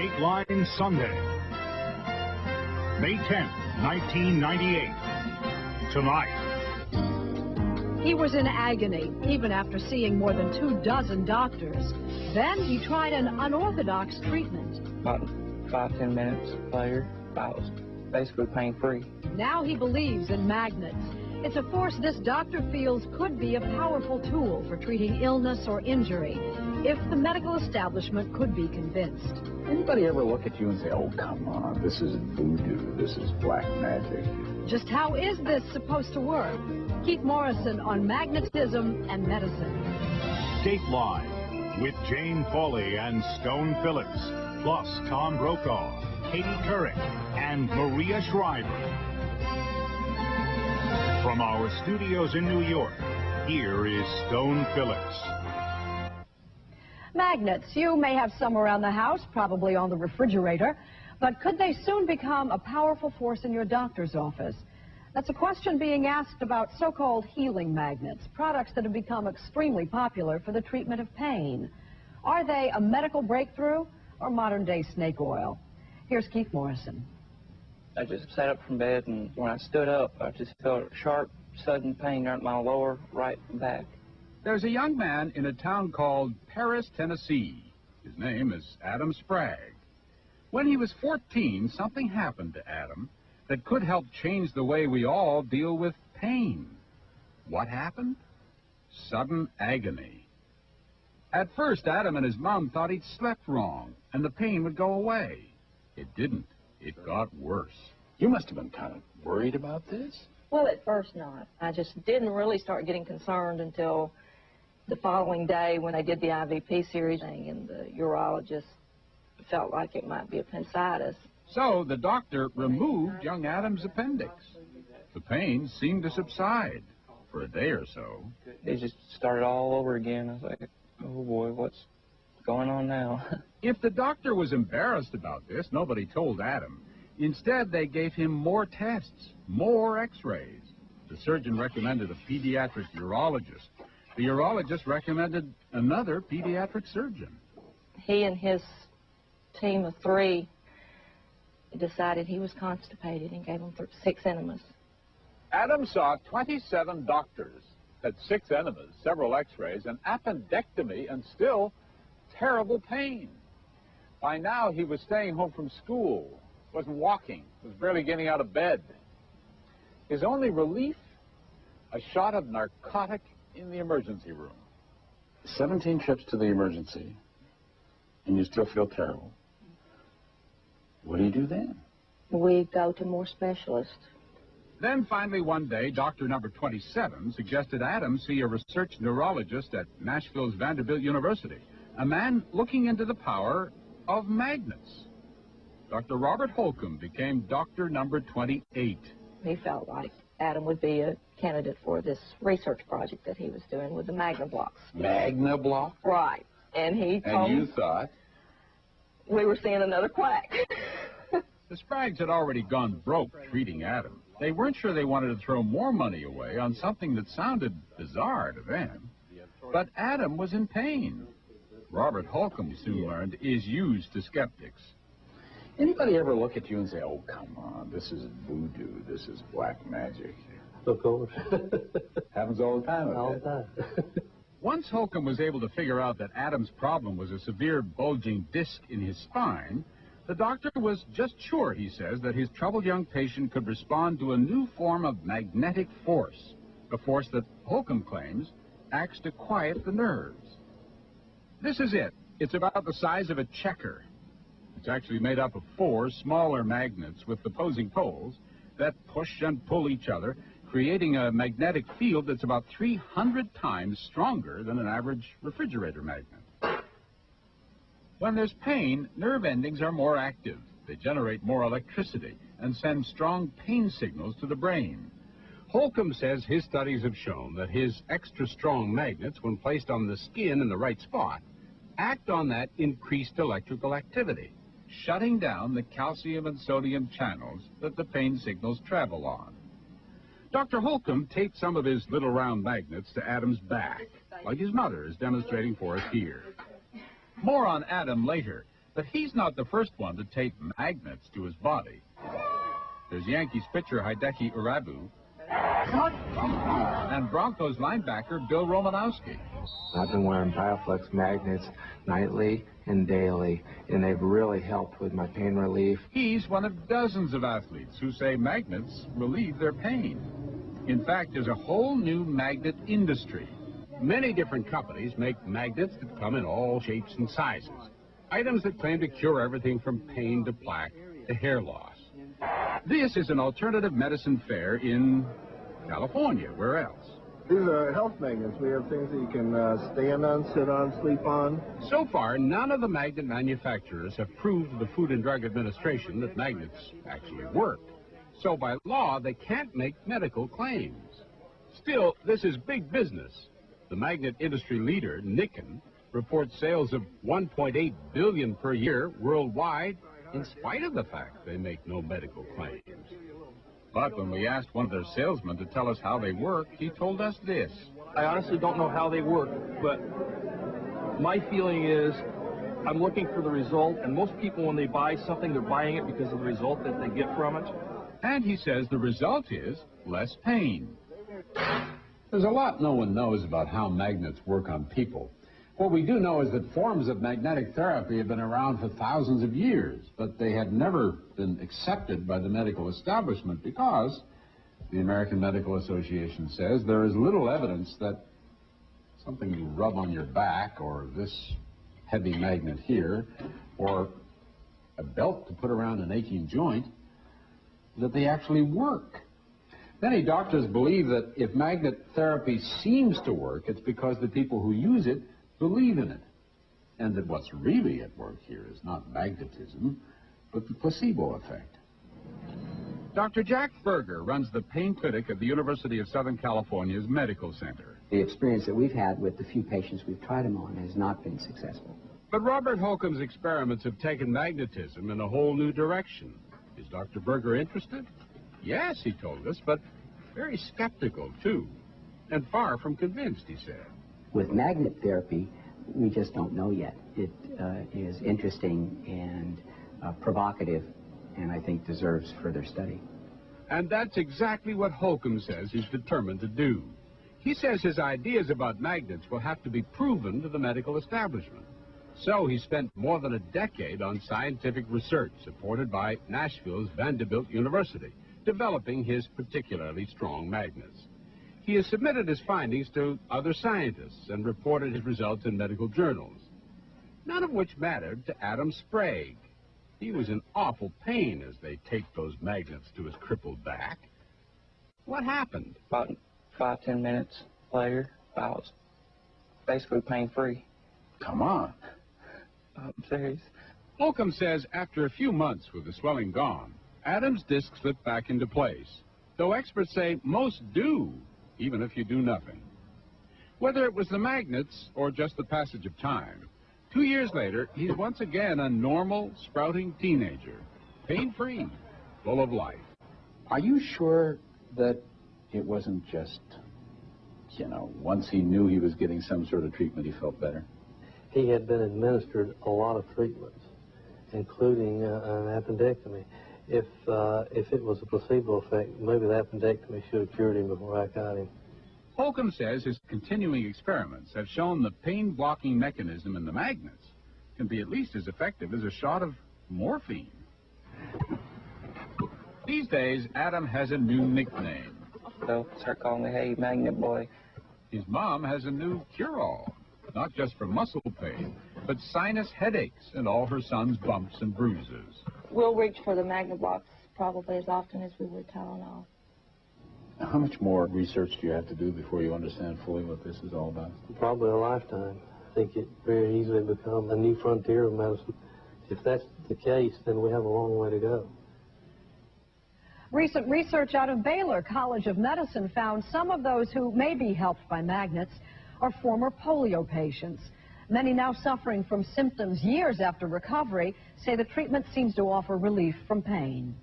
Dateline Sunday, May 10th, 1998. Tonight. He was in agony, even after seeing more than 24 doctors. Then he tried an unorthodox treatment. About 5-10 minutes later, I was basically pain-free. Now he believes in magnets. It's a force this doctor feels could be a powerful tool for treating illness or injury, if the medical establishment could be convinced. Anybody ever look at you and say, oh, come on, this is voodoo, this is black magic? Just how is this supposed to work? Keith Morrison on magnetism and medicine. Dateline with Jane Pauley and Stone Phillips, plus Tom Brokaw, Katie Couric, and Maria Shriver. From our studios in New York, here is Stone Phillips. Magnets, you may have some around the house, probably on the refrigerator, but could they soon become a powerful force in your doctor's office? That's a question being asked about so-called healing magnets, products that have become extremely popular for the treatment of pain. Are they a medical breakthrough or modern-day snake oil? Here's Keith Morrison. I just sat up from bed, and when I stood up, I just felt a sharp, sudden pain down my lower right back. There's a young man in a town called Paris, Tennessee. His name is Adam Sprague. When he was 14, something happened to Adam that could help change the way we all deal with pain. What happened? Sudden agony. At first, Adam and his mom thought he'd slept wrong, and the pain would go away. It didn't. It got worse. You must have been kind of worried about this. Well, at first not. I just didn't really start getting concerned until the following day when they did the IVP series, and the urologist felt like it might be appendicitis. So the doctor removed young Adam's appendix. The pain seemed to subside for a day or so. It just started all over again. I was like, oh boy, what's going on now? If the doctor was embarrassed about this, nobody told Adam. Instead, they gave him more tests, more x-rays. The surgeon recommended a pediatric urologist. The urologist recommended another pediatric surgeon. He and his team of 3 decided he was constipated and gave him 6 enemas. Adam saw 27 doctors, had 6 enemas, several x-rays, an appendectomy, and still terrible pain. By now, he was staying home from school, wasn't walking, was barely getting out of bed. His only relief, a shot of narcotic in the emergency room. 17 trips to the emergency, and you still feel terrible. What do you do then? We go to more specialists. Then finally one day, doctor number 27 suggested Adam see a research neurologist at Nashville's Vanderbilt University, a man looking into the power of magnets. Dr. Robert Holcomb became doctor number 28. He felt like Adam would be a candidate for this research project that he was doing with the Magna blocks. Magna block? Right. And he told And you thought? We were seeing another quack. The Spraggs had already gone broke treating Adam. They weren't sure they wanted to throw more money away on something that sounded bizarre to them. But Adam was in pain. Robert Holcomb soon learned is used to skeptics. Anybody ever look at you and say, oh, come on, this is voodoo, this is black magic? Of course. Happens all the time. All the time. Once Holcomb was able to figure out that Adam's problem was a severe bulging disc in his spine, the doctor was just sure, he says, that his troubled young patient could respond to a new form of magnetic force, a force that Holcomb claims acts to quiet the nerves. This is it. It's about the size of a checker. It's actually made up of 4 smaller magnets with opposing poles that push and pull each other, creating a magnetic field that's about 300 times stronger than an average refrigerator magnet. When there's pain, nerve endings are more active. They generate more electricity and send strong pain signals to the brain. Holcomb says his studies have shown that his extra strong magnets, when placed on the skin in the right spot, act on that increased electrical activity, shutting down the calcium and sodium channels that the pain signals travel on. Dr. Holcomb taped some of his little round magnets to Adam's back, like his mother is demonstrating for us here. More on Adam later, But he's not the first one to tape magnets to his body. There's Yankees pitcher Hideki Irabu and Broncos linebacker Bill Romanowski. I've been wearing Bioflex magnets nightly and daily, and they've really helped with my pain relief. He's one of dozens of athletes who say magnets relieve their pain. In fact, there's a whole new magnet industry. Many different companies make magnets that come in all shapes and sizes. Items that claim to cure everything from pain to plaque to hair loss. This is an alternative medicine fair in California. Where else? These are health magnets. We have things that you can stand on, sit on, sleep on. So far, none of the magnet manufacturers have proved to the Food and Drug Administration that magnets actually work. So by law, they can't make medical claims. Still, this is big business. The magnet industry leader, Nikon, reports sales of $1.8 billion per year worldwide, in spite of the fact they make no medical claims. But when we asked one of their salesmen to tell us how they work, he told us this. I honestly don't know how they work, but my feeling is I'm looking for the result, and most people, when they buy something, they're buying it because of the result that they get from it. And he says the result is less pain. There's a lot no one knows about how magnets work on people. What we do know is that forms of magnetic therapy have been around for thousands of years, but they have never been accepted by the medical establishment because, the American Medical Association says, there is little evidence that something you rub on your back, or this heavy magnet here, or a belt to put around an aching joint, that they actually work. Many doctors believe that if magnet therapy seems to work, it's because the people who use it believe in it, and that what's really at work here is not magnetism, but the placebo effect. Dr. Jack Berger runs the pain clinic at the University of Southern California's Medical Center. The experience that we've had with the few patients we've tried them on has not been successful. But Robert Holcomb's experiments have taken magnetism in a whole new direction. Is Dr. Berger interested? Yes, he told us, but very skeptical, too, and far from convinced, he said. With magnet therapy, we just don't know yet. It is interesting and provocative, and I think deserves further study. And that's exactly what Holcomb says he's determined to do. He says his ideas about magnets will have to be proven to the medical establishment. So he spent more than a decade on scientific research supported by Nashville's Vanderbilt University, developing his particularly strong magnets. He has submitted his findings to other scientists and reported his results in medical journals, none of which mattered to Adam Sprague. He was in awful pain as they taped those magnets to his crippled back. What happened? About 5-10 minutes later, I was basically pain-free. Come on. I'm serious. Holcomb says after a few months with the swelling gone, Adam's disc slipped back into place, though experts say most do, even if you do nothing. Whether it was the magnets or just the passage of time, 2 years later, he's once again a normal, sprouting teenager, pain-free, full of life. Are you sure that it wasn't just, once he knew he was getting some sort of treatment, he felt better? He had been administered a lot of treatments, including an appendectomy. If it was a placebo effect, maybe the appendectomy should have cured him before I got him. Holcomb says his continuing experiments have shown the pain-blocking mechanism in the magnets can be at least as effective as a shot of morphine. These days, Adam has a new nickname. They'll start calling me, hey, Magnet Boy. His mom has a new cure-all, not just for muscle pain, but sinus headaches and all her son's bumps and bruises. We'll reach for the Magna blocks probably as often as we would Tylenol. How much more research do you have to do before you understand fully what this is all about? Probably a lifetime. I think it very easily become a new frontier of medicine. If that's the case, then we have a long way to go. Recent research out of Baylor College of Medicine found some of those who may be helped by magnets are former polio patients. Many now suffering from symptoms years after recovery say the treatment seems to offer relief from pain.